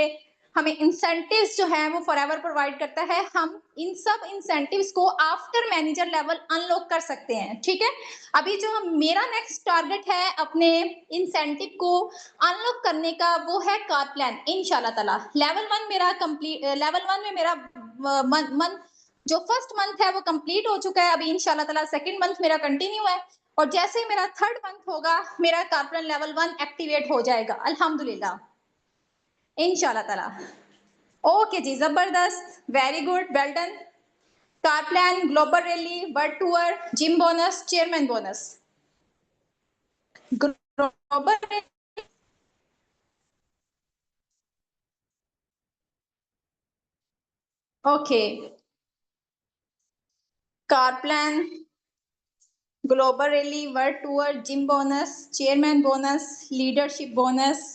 Speaker 3: हमें इंसेंटिव्स जो है वो फॉरएवर प्रोवाइड करता है। हम इन सब इंसेंटिव्स को आफ्टर मैनेजर लेवल अनलॉक कर सकते हैं। ठीक है, अभी जो मेरा नेक्स्ट टारगेट है अपने इंसेंटिव को अनलॉक करने का वो है कार प्लान। इंशाल्लाह ताला लेवल 1 मेरा कंप्लीट, लेवल 1 में मेरा मंथ जो फर्स्ट मंथ है वो कंप्लीट हो चुका है। अभी इंशाल्लाह ताला सेकंड मंथ मेरा कंटिन्यू है और जैसे ही मेरा थर्ड मंथ होगा मेरा कारप्लान लेवल 1 एक्टिवेट हो जाएगा अल्हम्दुलिल्लाह इंशाल्लाह ताला। ओके जी, जबरदस्त, very good, well done. Car plan, global rally, world tour, gym bonus, chairman bonus, global, okay car plan, global rally, world tour, gym bonus, chairman bonus, leadership bonus,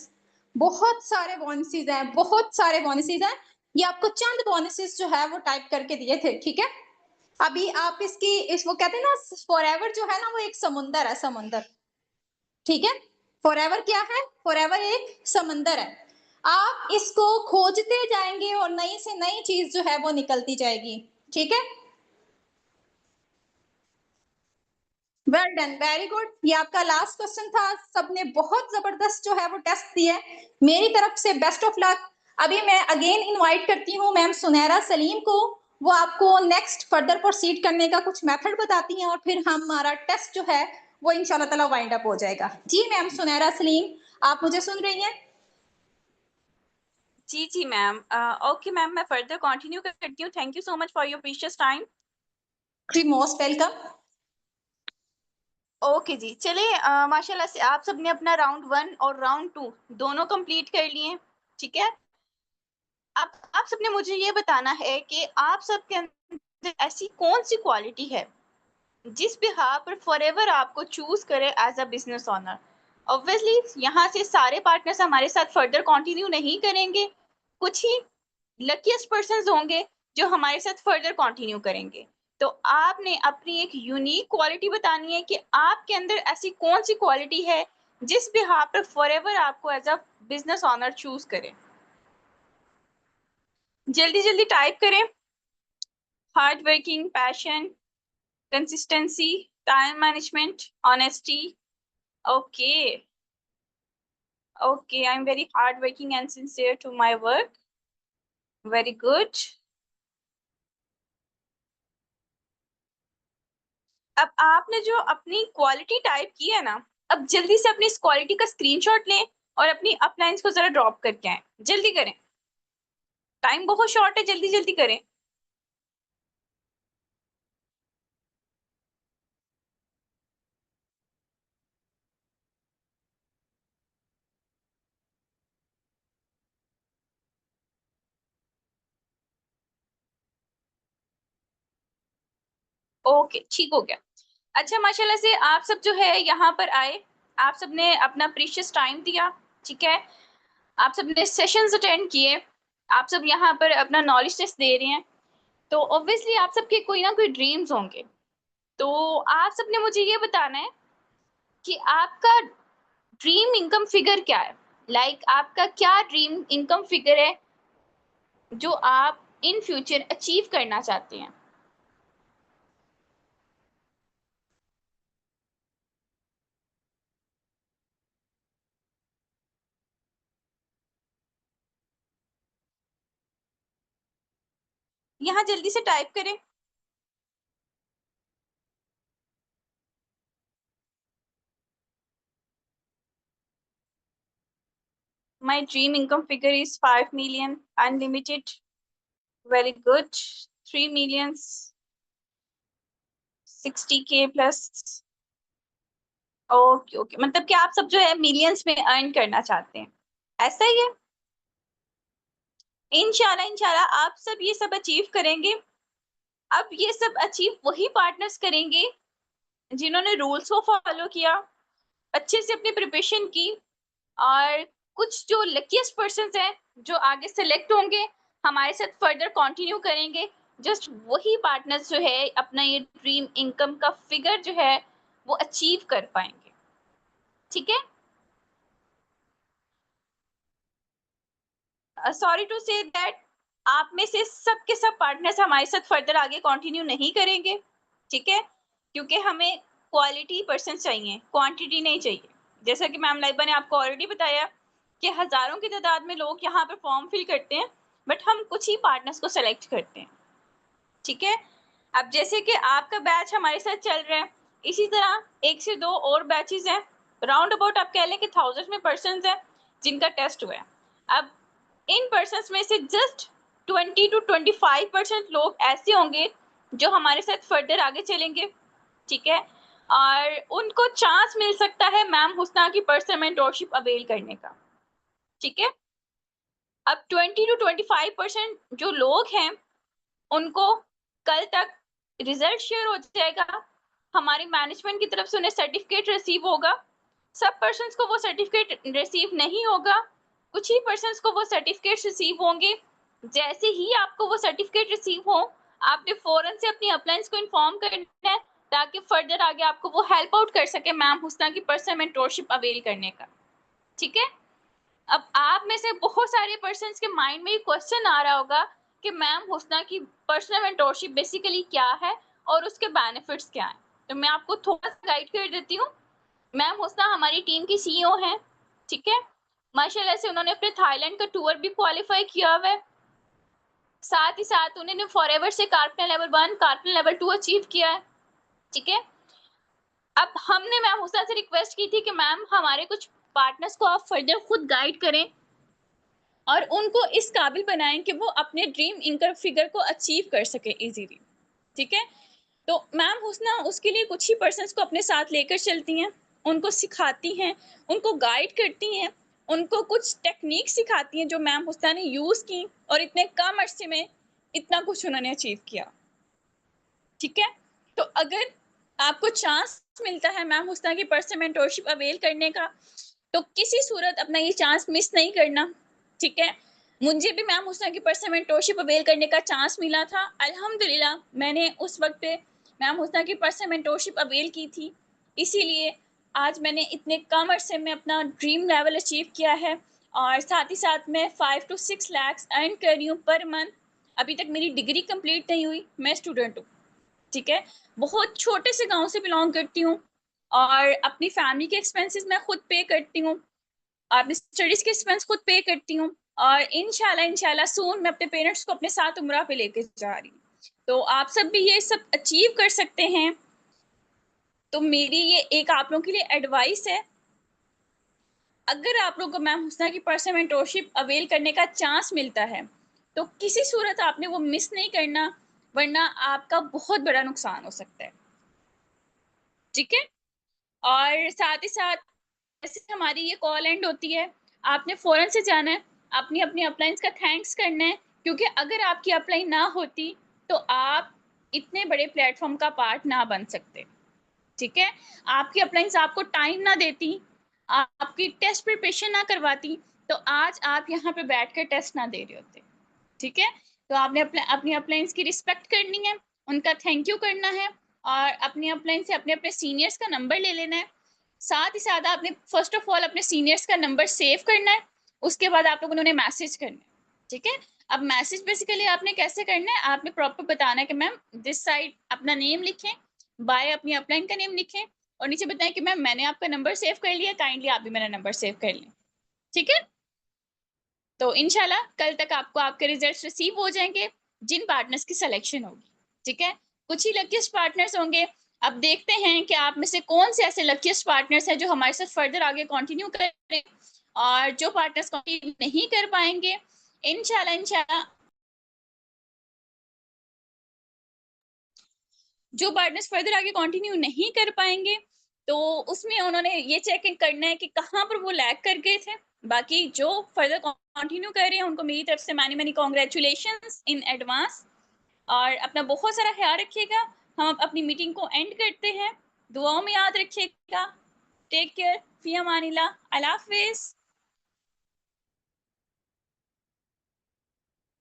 Speaker 3: बहुत सारे बोनसेस हैं, बहुत सारे बोनसेस हैं। ये आपको चंद बोनसेस जो है वो टाइप करके दिए थे। ठीक है, अभी आप इसकी वो कहते हैं ना फॉरएवर जो है ना वो एक समुंदर है, समुंदर। ठीक है, फॉरएवर क्या है? फॉरएवर एक समंदर है। आप इसको खोजते जाएंगे और नई से नई चीज जो है वो निकलती जाएगी। ठीक है, वेल डन, वेरी गुड। ये आपका लास्ट क्वेश्चन था। सबने बहुत जबरदस्त जो है वो टेस्ट दिया है। मेरी तरफ से बेस्ट ऑफ लक। अभी मैं अगेन इनवाइट करती हूँ मैम सुनैरा सलीम को, वो आपको नेक्स्ट फर्दर प्रोसीड करने का कुछ मेथड बताती हैं और फिर हमारा टेस्ट जो है वो इंशाल्लाह ताला वाइंड अप हो जाएगा। जी मैम सुनैरा सलीम, आप मुझे सुन रही हैं?
Speaker 1: जी जी मैम, ओके मैम, मैं फर्दर कंटिन्यू करती हूँ। Thank you so much for your precious time.
Speaker 3: Most welcome.
Speaker 1: Okay जी, चलिए माशाल्लाह से आप सबने अपना राउंड 1 और राउंड 2 दोनों कंप्लीट कर लिए। ठीक है, अब आप सबने मुझे ये बताना है कि आप सबके अंदर ऐसी कौन सी क्वालिटी है जिस बिहाफ पर फॉरएवर आपको चूज करे as a business owner. Obviously यहाँ से सारे पार्टनर्स हमारे साथ फर्दर कंटिन्यू नहीं करेंगे, कुछ ही लकीस्ट पर्संस होंगे जो हमारे साथ फर्दर कंटिन्यू करेंगे। तो आपने अपनी एक यूनिक क्वालिटी बतानी है कि आपके अंदर ऐसी कौन सी क्वालिटी है जिस बिहाफ पर फॉरएवर आपको as a business owner choose करे। जल्दी जल्दी टाइप करें। Hard working, passion, consistency, time management, honesty. Okay okay, I am very hard working and sincere to my work. Very good. अब आपने जो अपनी क्वालिटी टाइप की है ना, अब जल्दी से अपनी इस क्वालिटी का स्क्रीनशॉट लें और अपनी अपलाइंस को जरा ड्रॉप करके आए। जल्दी करें, टाइम बहुत शॉर्ट है, जल्दी जल्दी करें। ओके, ठीक हो गया। अच्छा, माशाल्लाह से आप सब जो है यहाँ पर आए, आप सब ने अपना प्रीशियस टाइम दिया। ठीक है, आप सब ने सेशंस अटेंड किए, आप सब यहाँ पर अपना नॉलेज टेस्ट दे रहे हैं। तो ऑब्वियसली आप सबके कोई ना कोई ड्रीम्स होंगे। तो आप सबने मुझे ये बताना है कि आपका ड्रीम इनकम फिगर क्या है। आपका क्या ड्रीम इनकम फिगर है जो आप इन फ्यूचर अचीव करना चाहते हैं। यहाँ जल्दी से टाइप करें। My dream income figure is 5 million unlimited. Very good. 3 millions, 60K plus. Okay okay, मतलब कि आप सब जो है मिलियंस में अर्न करना चाहते हैं, ऐसा ही है? इंशाल्लाह इंशाल्लाह आप सब ये सब अचीव करेंगे। अब ये सब अचीव वही पार्टनर्स करेंगे जिन्होंने रूल्स को फॉलो किया, अच्छे से अपनी प्रिपरेशन की, और कुछ जो लकीस्ट पर्सन्स हैं जो आगे सेलेक्ट होंगे, हमारे साथ फर्दर कंटिन्यू करेंगे, जस्ट वही पार्टनर्स जो है अपना ये ड्रीम इनकम का फिगर जो है वो अचीव कर पाएंगे। ठीक है, सॉरी टू से दैट आप में से सब के सब पार्टनर्स हमारे साथ फर्दर आगे कंटिन्यू नहीं करेंगे। ठीक है, क्योंकि हमें क्वालिटी पर्सन चाहिए, क्वांटिटी नहीं चाहिए। जैसा कि मैम लाइबा ने आपको ऑलरेडी बताया कि हजारों की तादाद में लोग यहाँ पर फॉर्म फिल करते हैं, बट हम कुछ ही पार्टनर्स को सेलेक्ट करते हैं। ठीक है, अब जैसे कि आपका बैच हमारे साथ चल रहा है, इसी तरह 1 से 2 और बैचेस हैं, राउंड अबाउट आप कह लें कि थाउजेंड्स में पर्सन्स हैं जिनका टेस्ट हुआ है। अब इन पर्सन्स में से जस्ट 20 to 25% लोग ऐसे होंगे जो हमारे साथ फर्दर आगे चलेंगे। ठीक है, और उनको चांस मिल सकता है मैम हुस्ना की पर्सनल मेंटोरशिप अवेल करने का। ठीक है, अब 20 to 25% जो लोग हैं उनको कल तक रिजल्ट शेयर हो जाएगा, हमारी मैनेजमेंट की तरफ से उन्हें सर्टिफिकेट रिसीव होगा। सब पर्सन्स को वो सर्टिफिकेट रिसीव नहीं होगा, कुछ ही पर्सन्स को वो सर्टिफिकेट रिसीव होंगे। जैसे ही आपको वो सर्टिफिकेट रिसीव हो, आपने फौरन से अपनी अपलाइंस को इन्फॉर्म करना है ताकि फर्दर आगे आपको वो हेल्प आउट कर सके मैम हुस्ना की पर्सनल मेंटोरशिप अवेल करने का। ठीक है, अब आप में से बहुत सारे पर्सन्स के माइंड में क्वेश्चन आ रहा होगा कि मैम हुस्ना की पर्सनल मेंटोरशिप बेसिकली क्या है और उसके बेनिफिट्स क्या हैं। तो मैं आपको थोड़ा सा गाइड कर देती हूँ। मैम हुस्ना हमारी टीम की सीईओ हैं। ठीक है, माशाल्लाह से उन्होंने अपने थाईलैंड का टूर भी क्वालिफाई किया हुआ है, साथ ही साथ उन्होंने फॉरएवर से कार्पन लेवल 1 कार्पन लेवल 2 अचीव किया है। ठीक है, अब हमने मैम हुस्ना से रिक्वेस्ट की थी कि मैम हमारे कुछ पार्टनर्स को आप फर्दर खुद गाइड करें और उनको इस काबिल बनाएं कि वो अपने ड्रीम इनकम फिगर को अचीव कर सके इजीली। ठीक है, तो मैम हुस्ना उसके लिए कुछ ही पर्सन्स को अपने साथ लेकर चलती हैं, उनको सिखाती हैं, उनको गाइड करती हैं, उनको कुछ टेक्निक सिखाती हैं जो मैम हुस्ना ने यूज़ की और इतने कम अरसे में इतना कुछ उन्होंने अचीव किया। ठीक है, तो अगर आपको चांस मिलता है मैम हुस्ना की पर्सनल मेंटोरशिप अवेल करने का, तो किसी सूरत अपना ये चांस मिस नहीं करना। ठीक है, मुझे भी मैम हुस्ना की पर्सनल मेंटोरशिप अवेल करने का चांस मिला था। अल्हम्दुलिल्लाह मैंने उस वक्त पे मैम हुस्ना की पर्सनल मेंटोरशिप अवेल की थी, इसीलिए आज मैंने इतने कम अरसे में अपना ड्रीम लेवल अचीव किया है और साथ ही साथ मैं 5 to 6 लाख अर्न कर रही हूँ पर मंथ। अभी तक मेरी डिग्री कंप्लीट नहीं हुई, मैं स्टूडेंट हूँ। ठीक है, बहुत छोटे से गांव से बिलोंग करती हूँ और अपनी फैमिली के एक्सपेंसेस मैं खुद पे करती हूँ, अपनी स्टडीज के एक्सपेंस खुद पे करती हूँ और इंशाल्लाह इंशाल्लाह सून मैं अपने पेरेंट्स को अपने साथ उम्रा पे लेके जा रही हूँ। तो आप सब भी ये सब अचीव कर सकते हैं। तो मेरी ये एक आप लोगों के लिए एडवाइस है, अगर आप लोगों को मैम हुस्ना की पर्सनल मेंटोरशिप अवेल करने का चांस मिलता है तो किसी सूरत आपने वो मिस नहीं करना, वरना आपका बहुत बड़ा नुकसान हो सकता है। ठीक है, और साथ ही साथ जैसे हमारी ये कॉल एंड होती है, आपने फ़ौरन से जाना है, अपनी अपनी अपलाइंस का थैंक्स करना है, क्योंकि अगर आपकी अपलाइन ना होती तो आप इतने बड़े प्लेटफॉर्म का पार्ट ना बन सकते। ठीक है, आपकी अपलाइंस आपको टाइम ना देती, आपकी टेस्ट प्रिपरेशन ना करवाती, तो आज आप यहाँ पे बैठकर टेस्ट ना दे रहे होते। ठीक है, तो आपने अपनी अपलाइंस की रिस्पेक्ट करनी है, उनका थैंक यू करना है और अपनी अपलाइन से अपने अपने सीनियर्स का नंबर ले लेना है। साथ ही साथ आपने फर्स्ट ऑफ ऑल अपने सीनियर्स का नंबर सेव करना है, उसके बाद आप लोगों ने उन्हें मैसेज करना है। ठीक है, अब मैसेज बेसिकली आपने कैसे करना है, आपने प्रॉपर बताना है कि मैम दिस साइड अपना नेम लिखें, बाय अपनी अपलाइन का नेम लिखें और नीचे बताएं कि मैम मैंने आपका नंबर सेव कर लिया, काइंडली आप भी मेरा नंबर सेव कर लें। ठीक है, तो इंशाल्लाह कल तक आपको आपके रिजल्ट्स रिसीव हो जाएंगे जिन पार्टनर्स की सिलेक्शन होगी। ठीक है, कुछ ही लकीस्ट पार्टनर्स होंगे। अब देखते हैं कि आप में से कौन से ऐसे लकीस्ट पार्टनर्स हैं जो हमारे साथ फर्दर आगे कंटिन्यू करें और जो पार्टनर्स कंटिन्यू नहीं कर पाएंगे इंशाल्लाह जो पार्टनर्स फर्दर आगे कंटिन्यू नहीं कर पाएंगे तो उसमें उन्होंने ये चेकिंग करना है कि कहाँ पर वो लैग कर गए थे। बाकी जो फर्दर कंटिन्यू कर रहे हैं उनको मेरी तरफ से मैनी कांग्रेचुलेशंस इन एडवांस, और अपना बहुत सारा ख्याल रखिएगा। हम अपनी मीटिंग को एंड करते हैं, दुआओं में याद रखिएगा। टेक केयर, फी अमानिल्लाह, अल्लाह हाफिज़।